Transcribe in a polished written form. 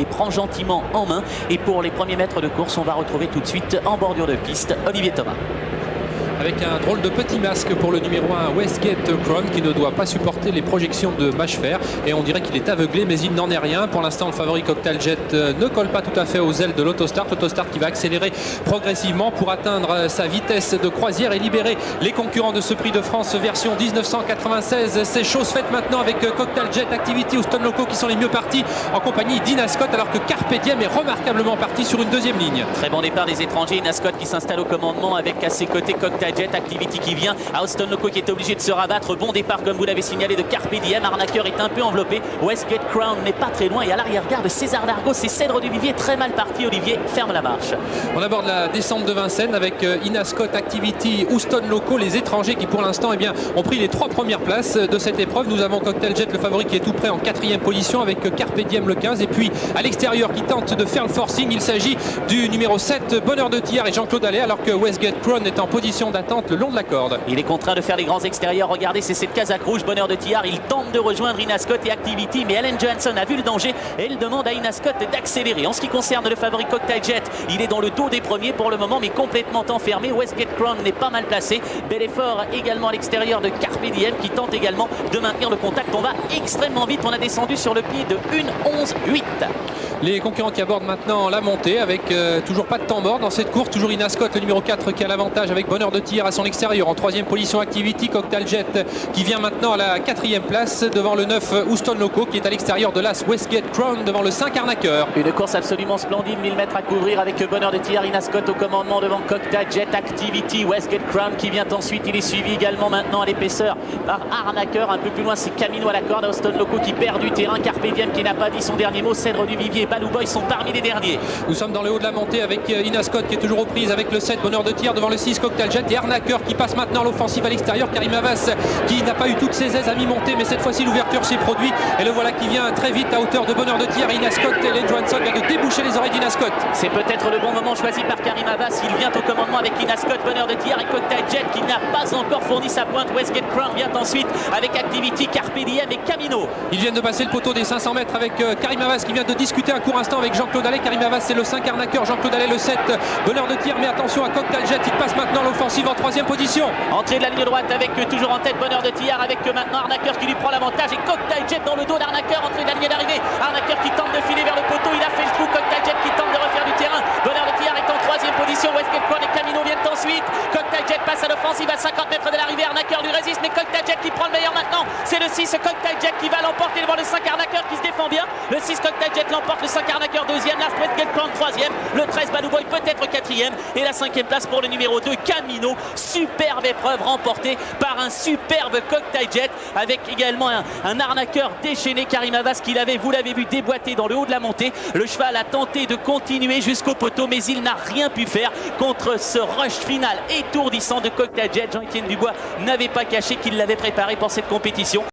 les prend gentiment en main. Et pour les premiers mètres de course, on va retrouver tout de suite en bordure de piste Olivier Thomas. Avec un drôle de petit masque pour le numéro 1 Westgate Crown qui ne doit pas supporter les projections de Mâchefer et on dirait qu'il est aveuglé mais il n'en est rien. Pour l'instant le favori Cocktail Jet ne colle pas tout à fait aux ailes de l'Autostart. L'Autostart qui va accélérer progressivement pour atteindre sa vitesse de croisière et libérer les concurrents de ce prix de France version 1996. C'est chose faite maintenant avec Cocktail Jet, Activity, Houston Loco qui sont les mieux partis en compagnie d'Ina Scott alors que Carpe Diem est remarquablement parti sur une deuxième ligne. Très bon départ des étrangers. Ina Scott qui s'installe au commandement avec à ses côtés Cocktail Jet, Activity qui vient, Houston Loco qui est obligé de se rabattre. Bon départ comme vous l'avez signalé de Carpe Diem. Arnaqueur est un peu enveloppé, Westgate Crown n'est pas très loin et à l'arrière-garde César Largo, c'est Cèdre du Vivier, très mal parti. Olivier ferme la marche. On aborde la descente de Vincennes avec Ina Scott, Activity, Houston Loco, les étrangers qui pour l'instant ont pris les 3 premières places de cette épreuve. Nous avons Cocktail Jet, le favori qui est tout près en 4e position avec Carpe Diem le 15 et puis à l'extérieur qui tente de faire le forcing, il s'agit du numéro 7 Bonheur de Thiers et Jean-Claude Allais alors que Westgate Crown est en position d'attente le long de la corde. Il est contraint de faire les grands extérieurs. Regardez, c'est cette casaque rouge, Bonheur de Thiers. Il tente de rejoindre Ina Scott et Activity, mais Ellen Johansson a vu le danger et elle demande à Ina Scott d'accélérer. En ce qui concerne le favori Cocktail Jet, il est dans le dos des premiers pour le moment, mais complètement enfermé. Westgate Crown n'est pas mal placé. Bel effort également à l'extérieur de Carpe Diem qui tente également de maintenir le contact. On va extrêmement vite. On a descendu sur le pied de 1:11:8. Les concurrents qui abordent maintenant la montée avec toujours pas de temps mort dans cette course. Toujours Ina Scott, le numéro 4 qui a l'avantage avec Bonheur de Thiers à son extérieur. En 3e position Activity, Cocktail Jet qui vient maintenant à la 4e place devant le 9 Houston Loco qui est à l'extérieur de l'As Westgate Crown devant le 5 Arnaqueur. Une course absolument splendide, 1000 mètres à couvrir avec Bonheur de Thiers, Ina Scott au commandement devant Cocktail Jet, Activity, Westgate Crown qui vient ensuite. Il est suivi également maintenant à l'épaisseur par Arnaqueur. Un peu plus loin c'est Camino à la corde, Houston Loco qui perd du terrain, Carpe Diem qui n'a pas dit son dernier mot, Cèdre du Vivier, Balou Boy sont parmi les derniers. Nous sommes dans le haut de la montée avec Ina Scott qui est toujours aux prises avec le 7 Bonheur de Thiers devant le 6 Cocktail Jet et Arnaqueur qui passe maintenant à l'offensive à l'extérieur. Karim Havas qui n'a pas eu toutes ses aises à mi-montée mais cette fois-ci l'ouverture s'est produite et le voilà qui vient très vite à hauteur de Bonheur de Thiers. Ina Scott et Ellen Johansson vient de déboucher les oreilles d'Ina Scott. C'est peut-être le bon moment choisi par Karim Havas. Il vient au commandement avec Ina Scott, Bonheur de Thiers et Cocktail Jet qui n'a pas encore fourni sa pointe. Westgate Crown vient ensuite avec Activity, Carpe Diem et Camino. Ils viennent de passer le poteau des 500 mètres avec Karim Havas qui vient de discuter un court instant avec Jean-Claude Allais. Karim Havas c'est le 5 Arnaqueur, Jean-Claude Allais le 7 Bonheur de Thiers, mais attention à Cocktail Jet, il passe maintenant l'offensive en 3e position. Entrée de la ligne droite avec toujours en tête Bonheur de Thiers avec maintenant Arnaqueur qui lui prend l'avantage et Cocktail Jet dans le dos d'Arnaqueur. Entrée de la ligne d'arrivée, Arnaqueur qui tente de filer vers le poteau, il a fait le trou. Cocktail Jet qui tente de refaire du terrain. Bonheur de Thiers est en 3e position, Westgate Crown et Camino viennent ensuite. Cocktail Jet passe à l'offensive à 50 mètres de l'arrivée, Arnaqueur lui résiste mais Cocktail Jet qui prend le meilleur maintenant. C'est le 6 Cocktail Jet qui va l'emporter devant le 5 Arnaqueur qui se défend bien. Le 6 Cocktail Jet l'emporte, le 5 Arnaqueur 2e, la Westgate Crown 3e, le 13 Balou Boy peut-être 4e et la 5e place pour le numéro 2 Camino. Superbe épreuve remportée par un superbe Cocktail Jet avec également un Arnaqueur déchaîné, Karim Havas qui l'avait, vous l'avez vu, déboîté dans le haut de la montée. Le cheval a tenté de continuer jusqu'au poteau mais il n'a rien pu faire contre ce rush final étourdissant de Cocktail Jet. Jean-Étienne Dubois n'avait pas caché qu'il l'avait préparé pour cette compétition.